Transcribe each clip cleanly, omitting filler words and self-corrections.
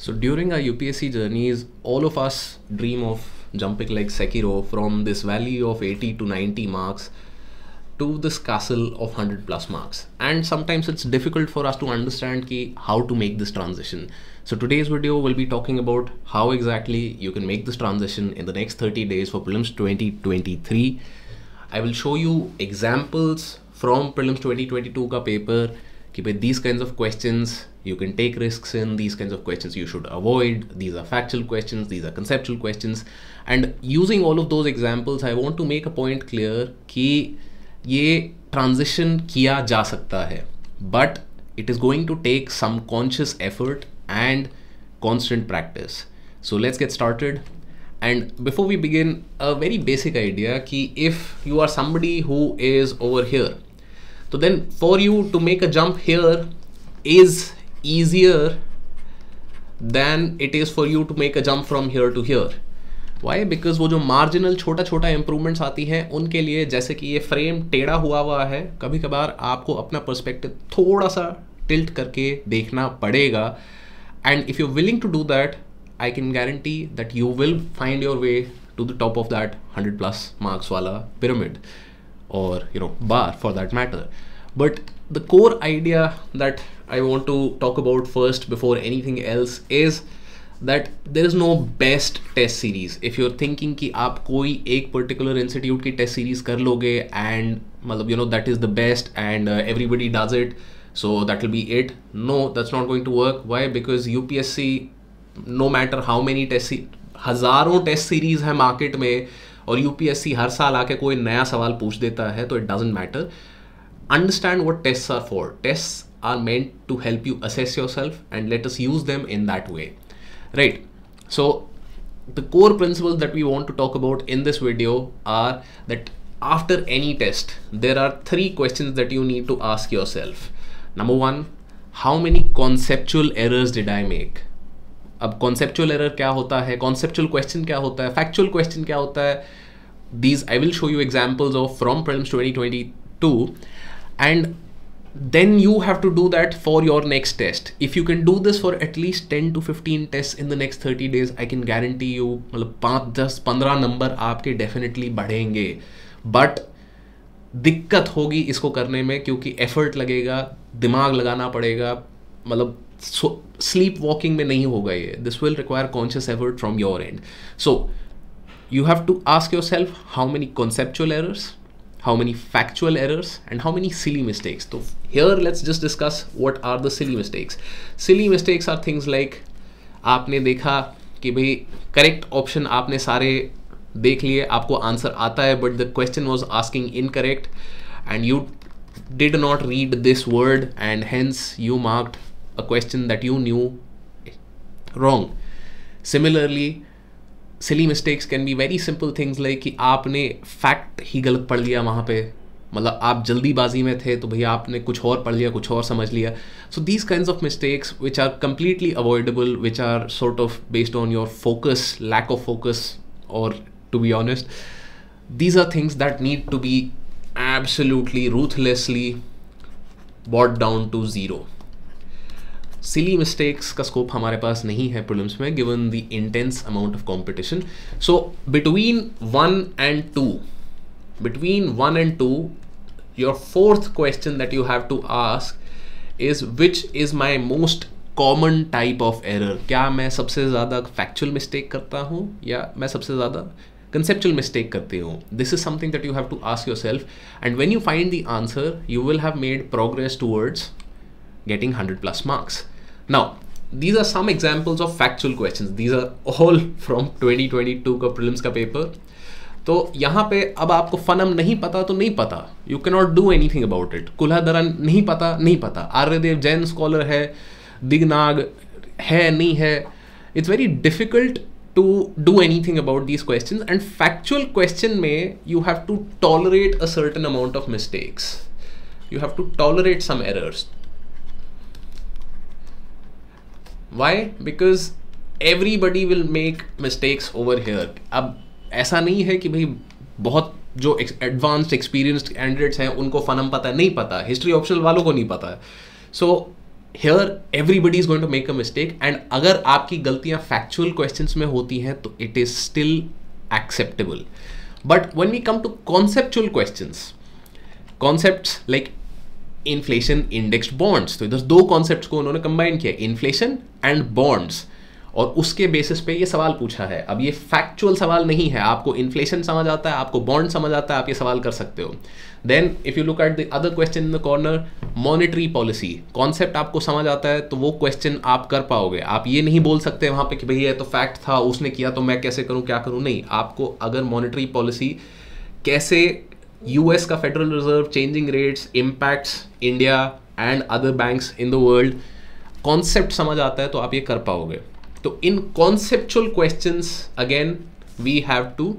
So during our UPSC journeys, all of us dream of jumping like Sekiro from this valley of 80 to 90 marks to this castle of 100 plus marks. And sometimes it's difficult for us to understand how to make this transition. So today's video will be talking about how exactly you can make this transition in the next 30 days for Prelims 2023. I will show you examples from Prelims 2022 ka paper. These kinds of questions you can take risks in, these kinds of questions you should avoid, these are factual questions, these are conceptual questions, and using all of those examples I want to make a point clear कि ये transition किया जा सकता है, but it is going to take some conscious effort and constant practice. So let's get started. And before we begin, a very basic idea कि if you are somebody who is over here, so then for you to make a jump here is easier than it is for you to make a jump from here to here. Why? Because वो जो marginal छोटा छोटा improvements आती हैं उनके लिए, जैसे कि ये frame टेढ़ा हुआ है, कभी कभार आपको अपना perspective थोड़ा सा tilt करके देखना पड़ेगा. And if you're willing to do that, I can guarantee that you will find your way to the top of that 100 plus marks wala pyramid, or bar for that matter. But the core idea that I want to talk about first before anything else is that there is no best test series. If you're thinking कि आप कोई एक particular institute की test series कर लोगे and मतलब that is the best and everybody does it, so that will be it. No, that's not going to work. Why? Because UPSC, no matter how many हजारों test series है market में और UPSC हर साल आके कोई नया सवाल पूछ देता है, तो it doesn't matter. Understand what tests are for. Tests are meant to help you assess yourself and let us use them in that way, right? So the core principles that we want to talk about in this video are that after any test there are 3 questions that you need to ask yourself. Number 1, how many conceptual errors did I make? अब conceptual error क्या होता है, conceptual question क्या होता है, factual question क्या होता है, these I will show you examples of from Prelims 2022, and then you have to do that for your next test. If you can do this for at least 10 to 15 tests in the next 30 days, I can guarantee you मतलब 5, 10, 15 number आपके definitely बढ़ेंगे. But दिक्कत होगी इसको करने में क्योंकि effort लगेगा, दिमाग लगाना पड़ेगा, मतलब स्लीप वॉकिंग में नहीं होगा ये. This will require conscious effort from your and. So you have to ask yourself how many conceptual errors, how many factual errors, and how many silly mistakes. So here let's just discuss what are the silly mistakes. Silly mistakes are things like आपने देखा कि भाई correct option आपने सारे देख लिए, आपको answer आता है, but the question was asking incorrect and you did not read this word and hence you marked a question that you knew wrong. Similarly, silly mistakes can be very simple things like कि आपने fact ही गलत पढ़ लिया वहाँ पे, मतलब आप जल्दीबाजी में थे तो भैया आपने कुछ और पढ़ लिया, कुछ और समझ लिया. So these kinds of mistakes which are completely avoidable, which are sort of based on your focus, lack of focus, or to be honest, these are things that need to be absolutely ruthlessly brought down to zero. Silly mistakes का scope हमारे पास नहीं है prelims में, given the intense amount of competition. So between 1 and 2, your fourth question that you have to ask is which is my most common type of error. क्या मैं सबसे ज़्यादा factual mistake करता हूँ या मैं सबसे ज़्यादा conceptual mistake करती हूँ? This is something that you have to ask yourself, and when you find the answer, you will have made progress towards getting 100 plus marks. Now, these are some examples of factual questions. These are all from 2022 का prelims का paper. तो यहाँ पे अब आपको फनम नहीं पता तो नहीं पता, you cannot do anything about it. कुल्हाधरन नहीं पता, आर्यदेव जैन स्कॉलर है, दिगनाग है नहीं है. It's very difficult to do anything about these questions, and factual question में you have to tolerate a certain amount of mistakes. You have to tolerate some errors. Why? Because everybody will make mistakes over here. अब ऐसा नहीं है कि भाई बहुत जो advanced experienced candidates हैं उनको फनम पता है, नहीं पता, हिस्ट्री ऑप्शनल वालों को नहीं पता है. So here everybody is going to make a mistake, and अगर आपकी गलतियां फैक्चुअल क्वेश्चंस में होती हैं तो it is still acceptable. But when we come to conceptual questions, concepts like inflation indexed bonds, तो इधर दो कॉन्सेप्ट्स को उन्होंने कंबाइन किया, इन्फ्लेशन एंड बॉन्ड्स, और उसके बेसिस पे ये सवाल पूछा है. अब ये फैक्चुअल सवाल नहीं है, आपको इन्फ्लेशन समझ आता है, आपको बॉन्ड समझ आता है, आप ये सवाल कर सकते हो. Then if you look at the other question in the corner, monetary policy, concept आपको समझ आता है तो वो क्वेश्चन आप कर पाओगे. आप ये नहीं बोल सकते वहाँ पे कि भैया ये तो फैक्ट था, उसने किया तो मैं कैसे करूँ, क्या करूँ. नहीं, आपको अगर मॉनेटरी पॉलिसी कैसे यूएस का Federal Reserve changing rates impacts India and other banks in the world, concept समझ आता है तो आप ये कर पाओगे. तो इन conceptual questions again we have to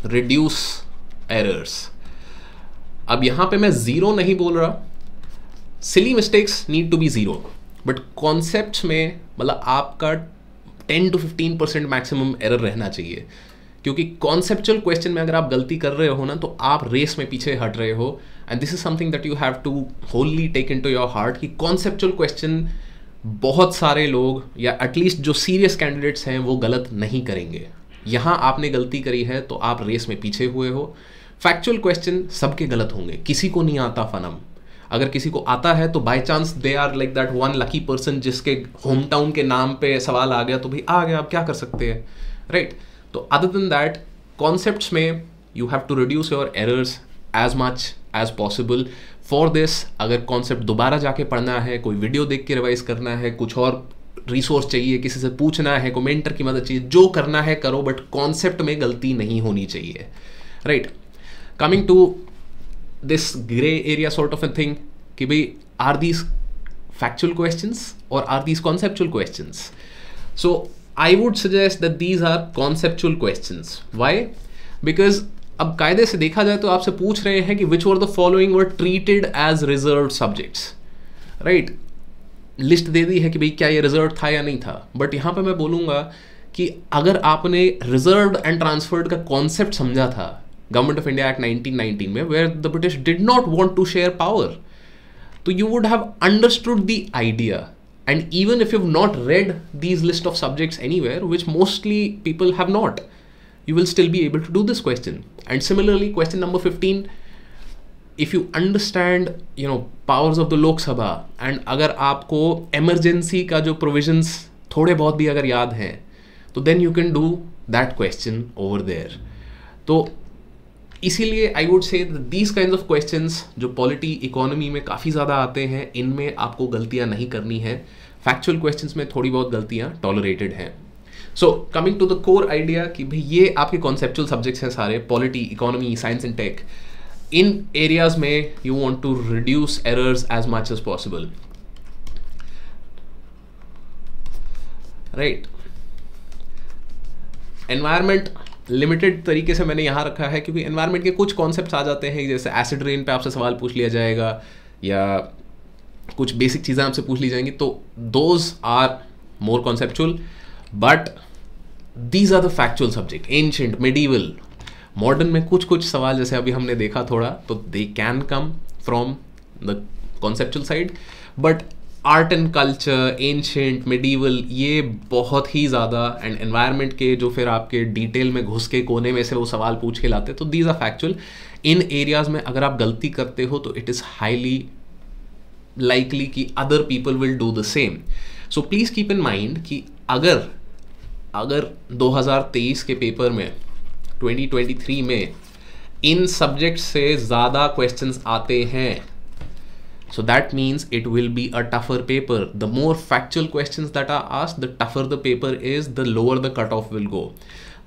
reduce errors. अब यहां पे मैं जीरो नहीं बोल रहा, silly mistakes need to be zero, but concepts में मतलब आपका 10 to 15% मैक्सिमम एरर रहना चाहिए, क्योंकि कॉन्सेप्चुअल क्वेश्चन में अगर आप गलती कर रहे हो ना तो आप रेस में पीछे हट रहे हो. And this is something that you have to wholly take into your heart कि कॉन्सेप्चुअल क्वेश्चन बहुत सारे लोग या एटलीस्ट जो सीरियस कैंडिडेट्स हैं वो गलत नहीं करेंगे. यहाँ आपने गलती करी है तो आप रेस में पीछे हुए हो. फैक्चुअल क्वेश्चन सबके गलत होंगे, किसी को नहीं आता फनम. अगर किसी को आता है तो by chance they are like that one lucky person जिसके होम टाउन के नाम पे सवाल आ गया तो भाई आ गया, आप क्या कर सकते हैं, राइट. तो अदर देन दैट कॉन्सेप्ट्स में you have to reduce your errors as much as possible. For this अगर कॉन्सेप्ट दोबारा जाके पढ़ना है, कोई वीडियो देख के रिवाइज करना है, कुछ और रिसोर्स चाहिए, किसी से पूछना है, कोई मेंटर की मदद चाहिए, जो करना है करो, बट कॉन्सेप्ट में गलती नहीं होनी चाहिए, right. Coming to this grey area sort of a thing कि भाई आर दीज फैक्चुअल क्वेश्चंस और are these conceptual questions. So I would suggest that these are conceptual questions. Why? Because अब कायदे से देखा जाए तो आपसे पूछ रहे हैं कि which were the following were treated as reserve subjects, right. List दे दी है कि भाई क्या ये रिजर्व था या नहीं था, बट यहाँ पे मैं बोलूँगा कि अगर आपने रिजर्व एंड ट्रांसफर्ड का कॉन्सेप्ट समझा था गवर्नमेंट ऑफ इंडिया एक्ट 1919 में, where the British did not want to share power, तो you would have understood the idea. And even if you have not read these list of subjects anywhere, which mostly people have not, you will still be able to do this question. And similarly, question number 15, if you understand powers of the Lok Sabha, and अगर आपको emergency का जो provisions थोड़े बहुत भी अगर याद हैं तो then you can do that question over there. तो इसीलिए I would say that these kinds of questions जो पॉलिटी इकोनॉमी में काफ़ी ज़्यादा आते हैं, इनमें आपको गलतियाँ नहीं करनी है. फैक्चुअल क्वेश्चंस में थोड़ी बहुत गलतियाँ टॉलरेटेड हैं. So coming to the core idea कि भाई ये आपके कॉन्सेप्चुअल सब्जेक्ट्स हैं सारे, polity, economy, science and tech. इन एरियाज में you want to reduce errors as much as possible, right. Environment limited तरीके से मैंने यहाँ रखा है क्योंकि एनवायरमेंट के कुछ कॉन्सेप्ट्स आ जाते हैं, जैसे एसिड रेन पे आपसे सवाल पूछ लिया जाएगा या कुछ बेसिक चीज़ें आपसे पूछ ली जाएंगी, तो those are more conceptual. But these are the factual subject. Ancient, medieval, modern में कुछ कुछ सवाल जैसे अभी हमने देखा थोड़ा, तो they can come from the conceptual side. But art and culture, ancient, medieval, ये बहुत ही ज़्यादा, एंड एनवायरनमेंट के जो फिर आपके डिटेल में घुस के कोने में से वो सवाल पूछ के लाते, तो these are factual. In areas में अगर आप गलती करते हो तो इट इज़ हाईली लाइकली कि other people will do the same. So please keep in mind कि अगर 2023 के पेपर में 2023 में इन सब्जेक्ट से ज़्यादा क्वेश्चंस आते हैं, so that means it will be a tougher paper. The more factual questions that are asked, the tougher the paper is, the lower the cutoff will go.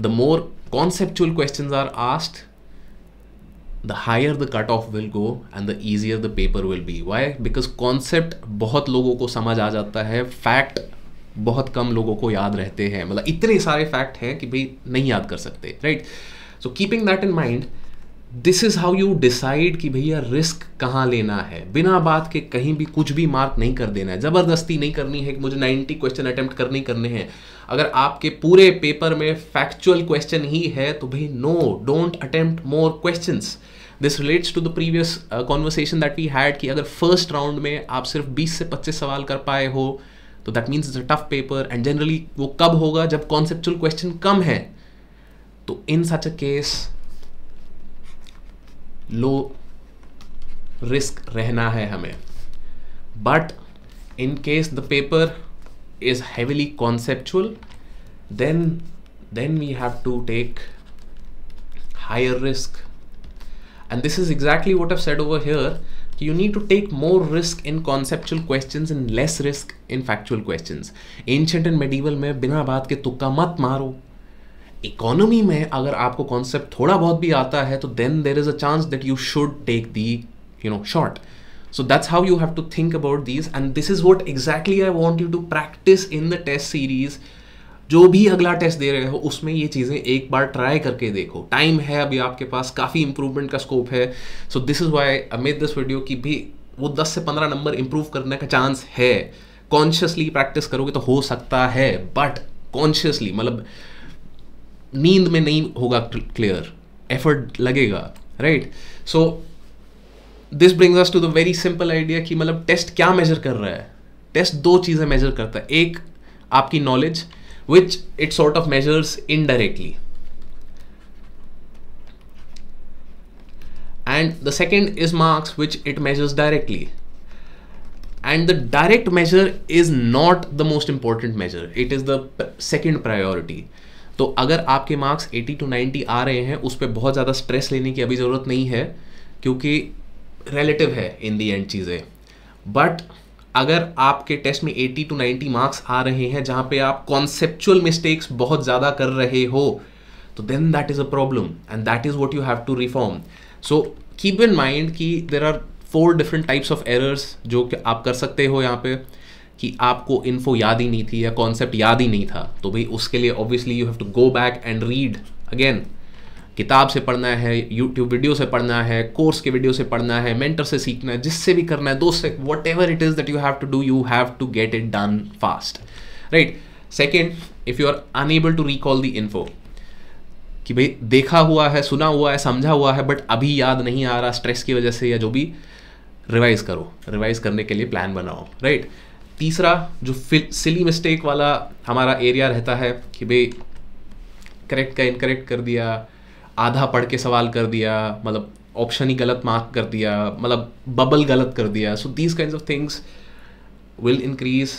The more conceptual questions are asked, the higher the cutoff will go and the easier the paper will be. Why? Because concept बहुत लोगों को समझ आ जाता है, fact बहुत कम लोगों को याद रहते हैं. मतलब इतने सारे फैक्ट हैं कि भाई नहीं याद कर सकते, right. So keeping that in mind, this is how you decide कि भैया रिस्क कहाँ लेना है. बिना बात के कहीं भी कुछ भी मार्क नहीं कर देना है, जबरदस्ती नहीं करनी है कि मुझे 90 क्वेश्चन अटेम्प्ट करने हैं. अगर आपके पूरे पेपर में फैक्चुअल क्वेश्चन ही है तो भाई no, don't attempt more questions. This relates to the previous conversation that we had कि अगर फर्स्ट राउंड में आप सिर्फ 20 से 25 सवाल कर पाए हो तो that means it's a tough paper, and generally वो कब होगा जब कॉन्सेप्चुअल क्वेश्चन कम है. तो इन सच अ केस लो रिस्क रहना है हमें. But in case the paper is heavily conceptual, then we have to take higher risk. And this is exactly what I've said over here. You need to take more risk in conceptual questions and less risk in factual questions. Ancient and medieval में बिना बात के तुक्का मत मारो. Economy में अगर आपको concept थोड़ा बहुत भी आता है तो then there is a chance that you should take the short. So that's how you have to think about these, and this is what exactly I want you to practice in the test series. जो भी अगला test दे रहे हो उसमें ये चीज़ें एक बार try करके देखो. टाइम है अभी आपके पास, काफ़ी इंप्रूवमेंट का स्कोप है. So this is why I made this video कि भी वो 10 से 15 नंबर इंप्रूव करने का चांस है. कॉन्शियसली प्रैक्टिस करोगे तो हो सकता है, बट कॉन्शियसली मतलब नींद में नहीं होगा क्लियर, एफर्ट लगेगा, right. So this brings us to the very simple idea कि मतलब टेस्ट क्या मेजर कर रहा है. टेस्ट दो चीज़ें मेजर करता है. एक आपकी knowledge which it sort of measures indirectly, and the second is marks which it measures directly. And the direct measure is not the most important measure, it is the second priority. तो अगर आपके marks 80 to 90 आ रहे हैं उस पर बहुत ज़्यादा stress लेने की अभी ज़रूरत नहीं है, क्योंकि रिलेटिव है इन दी एंड चीज़ें. बट अगर आपके टेस्ट में 80 to 90 मार्क्स आ रहे हैं जहाँ पे आप कॉन्सेप्चुअल मिस्टेक्स बहुत ज़्यादा कर रहे हो, तो then that is a problem and that is what you have to reform. So keep in mind कि there are 4 different types of errors जो कि आप कर सकते हो यहाँ पे. कि आपको इन्फो याद ही नहीं थी या कॉन्सेप्ट याद ही नहीं था, तो भाई उसके लिए obviously you have to go back and read again. किताब से पढ़ना है, यूट्यूब वीडियो से पढ़ना है, कोर्स के वीडियो से पढ़ना है, मेंटर से सीखना है, जिससे भी करना है, दोस्त से, whatever it is that you have to do, you have to get it done fast, right. Second, if you are unable to recall the info, कि भाई देखा हुआ है, सुना हुआ है, समझा हुआ है, बट अभी याद नहीं आ रहा स्ट्रेस की वजह से या जो भी, रिवाइज करो. रिवाइज करने के लिए प्लान बनाओ, राइट. तीसरा जो सिली मिस्टेक वाला हमारा एरिया रहता है कि भाई करेक्ट का इनकरेक्ट कर दिया, आधा पढ़ के सवाल कर दिया, मतलब ऑप्शन ही गलत मार्क कर दिया, मतलब बबल गलत कर दिया. So these kinds of things will increase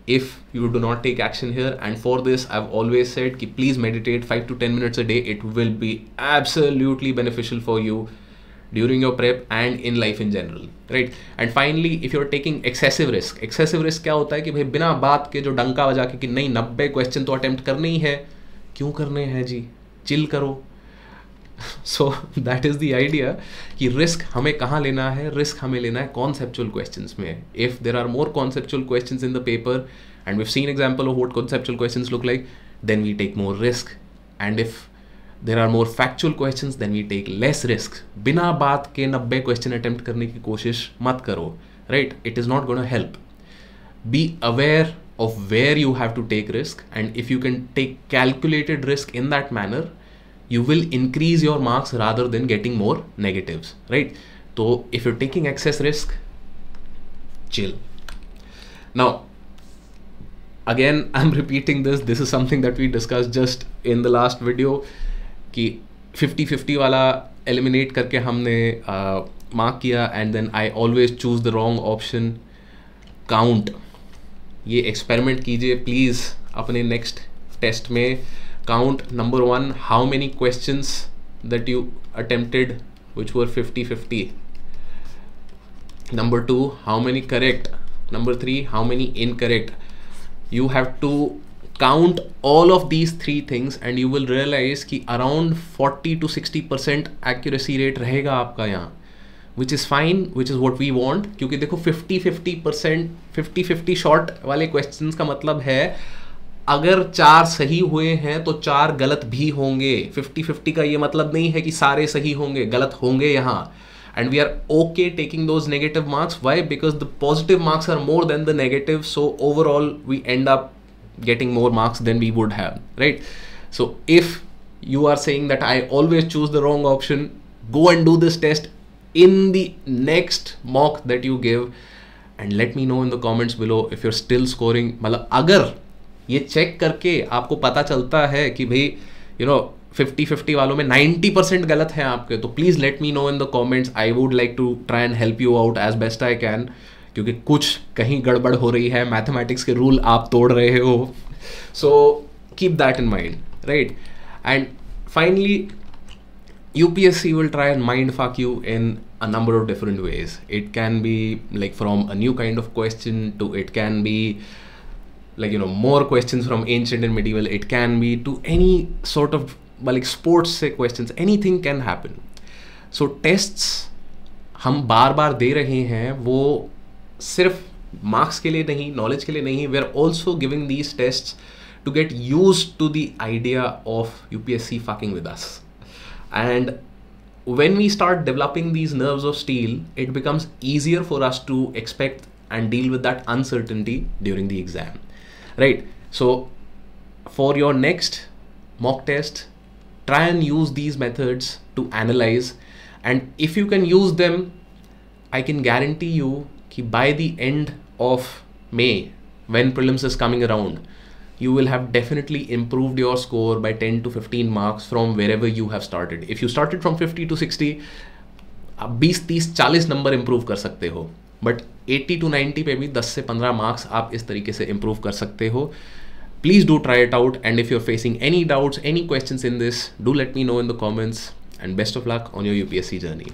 if you do not take action here. And for this I've always said कि please meditate 5 to 10 minutes a day. It will be absolutely beneficial for you during your prep and in life in general, right. And finally, if you're taking excessive risk क्या होता है कि भाई बिना बात के जो डंका बजा के कि नहीं 90 क्वेश्चन तो अटेम्प्ट करने ही है, क्यों करने हैं जी, चिल करो. So that is the idea कि रिस्क हमें कहाँ लेना है. रिस्क हमें लेना है कॉन्सेप्चुअल क्वेश्चंस में. If there are more conceptual questions in the paper and we've seen example of what conceptual questions look like, then we take more risk. And if there are more factual questions then we take less risk. बिना बात के 90 question attempt करने की कोशिश मत करो, right. It is not gonna help. Be aware of where you have to take risk, and if you can take calculated risk in that manner, you will increase your marks rather than getting more negatives, right. So if you're taking excess risk, chill. Now again I'm repeating this is something that we discussed just in the last video कि 50-50 वाला eliminate करके हमने mark किया, and then I always choose the wrong option. count, ये experiment कीजिए please अपने next test में. Count number 1 how many questions that you attempted which were 50-50. Number 2 how many correct. Number 3 how many incorrect. You have to count all of these 3 things and you will realise कि around 40 to 60% accuracy rate रहेगा आपका यहाँ, which is fine, which is what we want. क्योंकि देखो 50-50 short वाले questions का मतलब है अगर 4 सही हुए हैं तो 4 गलत भी होंगे. 50-50 का ये मतलब नहीं है कि सारे सही होंगे, गलत होंगे यहाँ. and we are okay taking those negative marks. Why? Because the positive marks are more than the negative, so overall we end up getting more marks than we would have, right? So if you are saying that I always choose the wrong option, go and do this test in the next mock that you give and let me know in the comments below if you're still scoring. मतलब अगर ये check करके आपको पता चलता है कि भाई 50-50 वालों में 90% गलत है आपके, तो please let me know in the comments. I would like to try and help you out as best I can, क्योंकि कुछ कहीं गड़बड़ हो रही है, मैथमेटिक्स के रूल आप तोड़ रहे हो. So keep that in mind, right? And finally UPSC will try and mind fuck you in a number of different ways. It can be like from a new kind of question to it can be like more questions from ancient and medieval. It can be to any sort of like sports से questions. Anything can happen. So tests हम बार बार दे रहे हैं, वो सिर्फ marks के लिए नहीं, knowledge के लिए नहीं. We are also giving these tests to get used to the idea of UPSC fucking with us. And when we start developing these nerves of steel, it becomes easier for us to expect and deal with that uncertainty during the exam, right? So for your next mock test, try and use these methods to analyze, and if you can use them, I can guarantee you that by the end of May, when prelims is coming around, you will have definitely improved your score by 10 to 15 marks from wherever you have started. If you started from 50 to 60, आप 20-30-40 number improve कर सकते हो, but 80 to 90 पे भी 10 से 15 marks आप इस तरीके से improve कर सकते हो. Please do try it out, and if you're facing any doubts, any questions in this, do let me know in the comments, and best of luck on your UPSC journey.